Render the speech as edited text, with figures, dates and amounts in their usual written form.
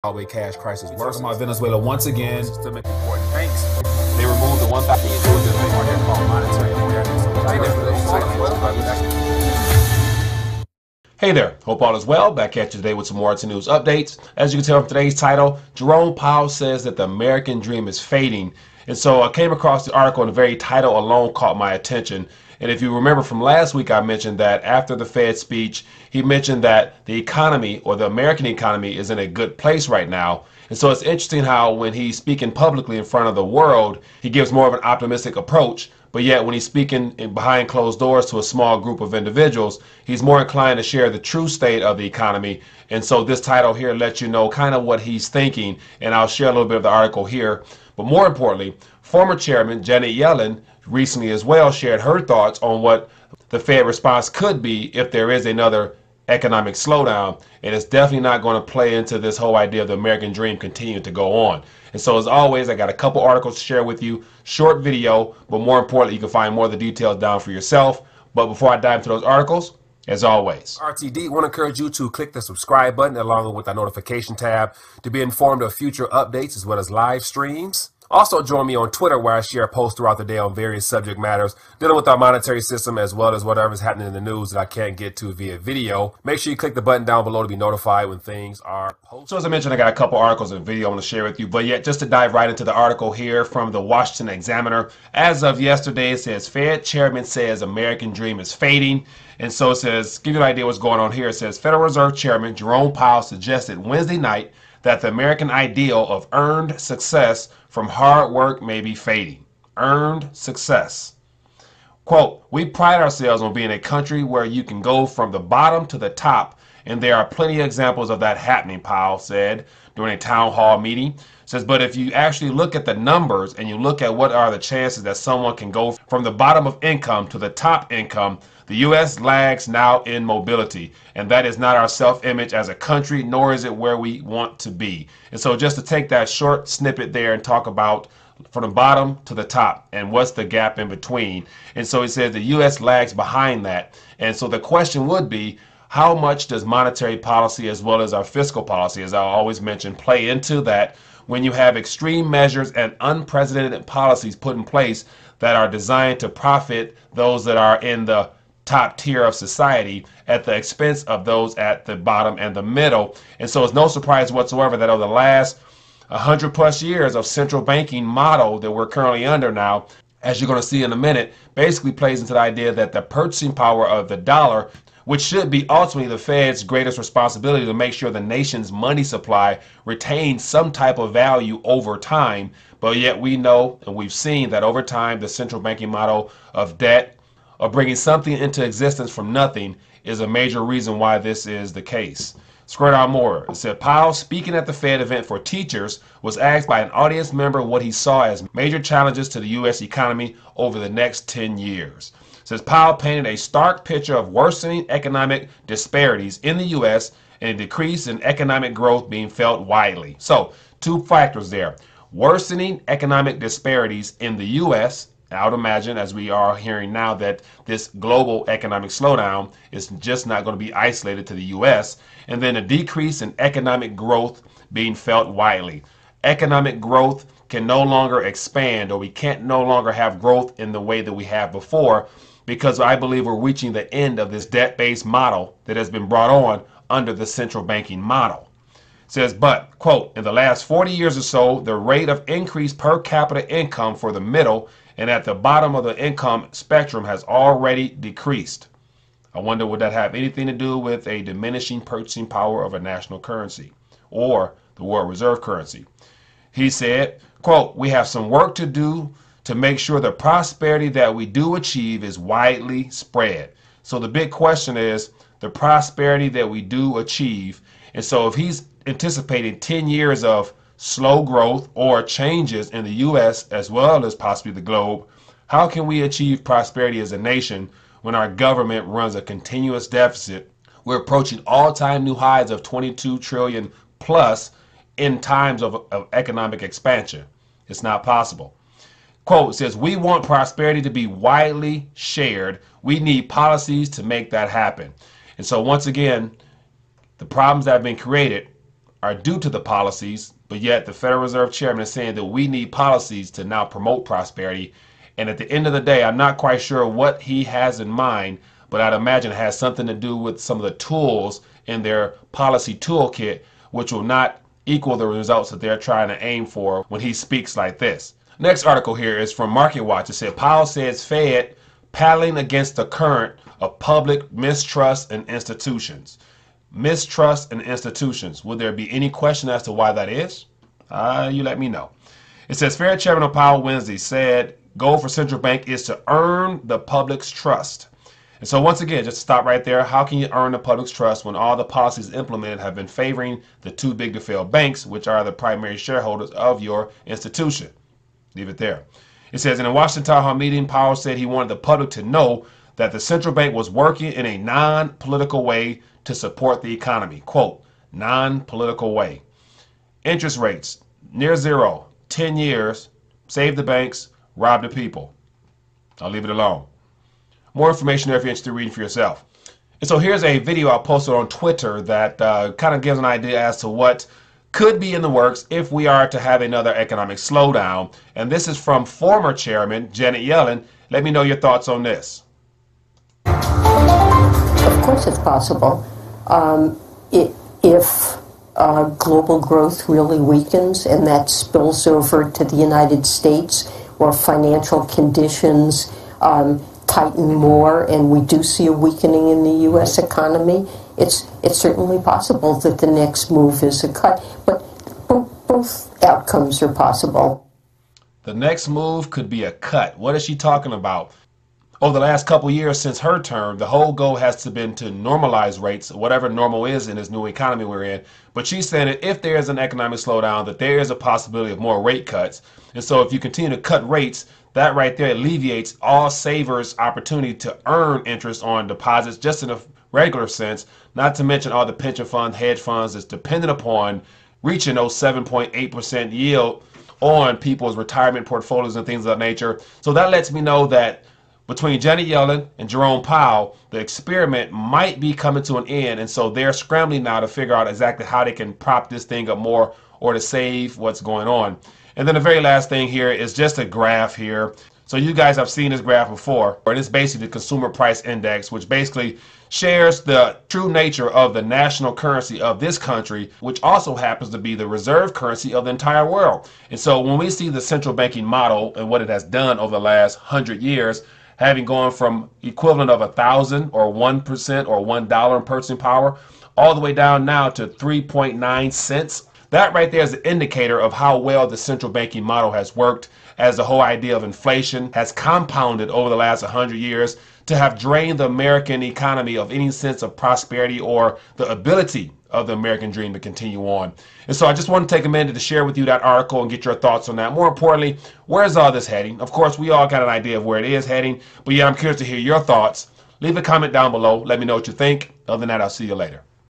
Zimbabwe cash crisis worse. Talking about Venezuela once again. Systemic important banks. They removed the 1,000 monetary awareness. Hey there, hope all is well. Back at you today with some more RTD News updates. As you can tell from today's title, Jerome Powell says that the American dream is fading. And so I came across the article and the very title alone caught my attention. And if you remember from last week, I mentioned that after the Fed speech, he mentioned that the economy, or the American economy, is in a good place right now. And so it's interesting how when he's speaking publicly in front of the world, he gives more of an optimistic approach. But yet when he's speaking behind closed doors to a small group of individuals, he's more inclined to share the true state of the economy. And so this title here lets you know kind of what he's thinking. And I'll share a little bit of the article here. But more importantly, former chairman Janet Yellen recently as well shared her thoughts on what the Fed response could be if there is another economic slowdown. And it's definitely not going to play into this whole idea of the American dream continuing to go on. And so as always, I got a couple articles to share with you, short video, but more importantly, you can find more of the details down for yourself. But before I dive into those articles, as always, RTD want to encourage you to click the subscribe button along with the notification tab to be informed of future updates as well as live streams. Also join me on Twitter where I share posts throughout the day on various subject matters dealing with our monetary system as well as whatever's happening in the news that I can't get to via video. Make sure you click the button down below to be notified when things are posted. So as I mentioned, I got a couple articles and video I want to share with you, but yet just to dive right into the article here from the Washington Examiner. As of yesterday, it says Fed chairman says American dream is fading. And so it says, give you an idea what's going on here. It says Federal Reserve Chairman Jerome Powell suggested Wednesday night that the American ideal of earned success from hard work may be fading. Earned success. Quote, we pride ourselves on being a country where you can go from the bottom to the top, and there are plenty of examples of that happening, Powell said during a town hall meeting. Says, but if you actually look at the numbers and you look at what are the chances that someone can go from the bottom of income to the top income, the U.S. lags now in mobility, and that is not our self-image as a country, nor is it where we want to be. And so just to take that short snippet there and talk about from the bottom to the top and what's the gap in between. And so it says the U.S. lags behind that. And so the question would be, how much does monetary policy as well as our fiscal policy, as I always mention, play into that when you have extreme measures and unprecedented policies put in place that are designed to profit those that are in the top tier of society at the expense of those at the bottom and the middle. And so it's no surprise whatsoever that over the last 100+ years of central banking model that we're currently under now, as you're going to see in a minute, basically plays into the idea that the purchasing power of the dollar, which should be ultimately the Fed's greatest responsibility to make sure the nation's money supply retains some type of value over time. But yet we know and we've seen that over time the central banking model of debt or bringing something into existence from nothing is a major reason why this is the case. Scroll down more. It said Powell, speaking at the Fed event for teachers, was asked by an audience member what he saw as major challenges to the U.S. economy over the next 10 years. It says Powell painted a stark picture of worsening economic disparities in the U.S. and a decrease in economic growth being felt widely. So, two factors there. Worsening economic disparities in the U.S., I would imagine, as we are hearing now, that this global economic slowdown is just not going to be isolated to the U.S., and then a decrease in economic growth being felt widely. Economic growth can no longer expand, or we can't no longer have growth in the way that we have before, because I believe we're reaching the end of this debt-based model that has been brought on under the central banking model. It says, but, quote, in the last 40 years or so, the rate of increase per capita income for the middle and at the bottom of the income spectrum has already decreased. I wonder, would that have anything to do with a diminishing purchasing power of a national currency or the world reserve currency? He said, quote, we have some work to do to make sure the prosperity that we do achieve is widely spread. So the big question is the prosperity that we do achieve. And so if he's anticipating 10 years of slow growth or changes in the U.S. as well as possibly the globe, how can we achieve prosperity as a nation when our government runs a continuous deficit? We're approaching all-time new highs of 22 trillion plus in times of economic expansion. It's not possible. Quote says, we want prosperity to be widely shared. We need policies to make that happen. And so once again, the problems that have been created are due to the policies, but yet the Federal Reserve Chairman is saying that we need policies to now promote prosperity. And at the end of the day, I'm not quite sure what he has in mind, but I'd imagine it has something to do with some of the tools in their policy toolkit, which will not equal the results that they're trying to aim for when he speaks like this. Next article here is from Market Watch. It said, Powell says Fed paddling against the current of public mistrust in institutions. Mistrust in institutions. Would there be any question as to why that is? You let me know. It says, Fed Chairman Powell Wednesday said, goal for central bank is to earn the public's trust. And so once again, just to stop right there, how can you earn the public's trust when all the policies implemented have been favoring the too big to fail banks, which are the primary shareholders of your institution? Leave it there. It says, in a Washington town hall meeting, Powell said he wanted the public to know that the central bank was working in a non-political way to support the economy. Quote, non-political way. Interest rates, near zero, 10 years, save the banks, rob the people. I'll leave it alone. More information there if you're interested in reading for yourself. And so here's a video I posted on Twitter that kind of gives an idea as to what could be in the works if we are to have another economic slowdown. And this is from former chairman Janet Yellen. Let me know your thoughts on this. Of course it's possible. If global growth really weakens and that spills over to the United States, or financial conditions tighten more and we do see a weakening in the U.S. economy, it's certainly possible that the next move is a cut. But both outcomes are possible. The next move could be a cut. What is she talking about? Over the last couple years since her term, the whole goal has been to normalize rates, whatever normal is in this new economy we're in. But she's saying that if there is an economic slowdown, that there is a possibility of more rate cuts. And so if you continue to cut rates, that right there alleviates all savers' opportunity to earn interest on deposits just in a regular sense, not to mention all the pension funds, hedge funds that's dependent upon reaching those 7.8% yield on people's retirement portfolios and things of that nature. So that lets me know that between Janet Yellen and Jerome Powell, the experiment might be coming to an end. And so they're scrambling now to figure out exactly how they can prop this thing up more or to save what's going on. And then the very last thing here is just a graph here. So you guys have seen this graph before, and it's basically the consumer price index, which basically shares the true nature of the national currency of this country, which also happens to be the reserve currency of the entire world. And so when we see the central banking model and what it has done over the last 100 years, having gone from equivalent of 1,000 or 1% or $1 in purchasing power, all the way down now to 3.9 cents. That right there is an indicator of how well the central banking model has worked, as the whole idea of inflation has compounded over the last 100 years to have drained the American economy of any sense of prosperity or the ability of the American dream to continue on. And so I just want to take a minute to share with you that article and get your thoughts on that. More importantly, where's all this heading? Of course, we all got an idea of where it is heading, but yeah, I'm curious to hear your thoughts. Leave a comment down below. Let me know what you think. Other than that, I'll see you later.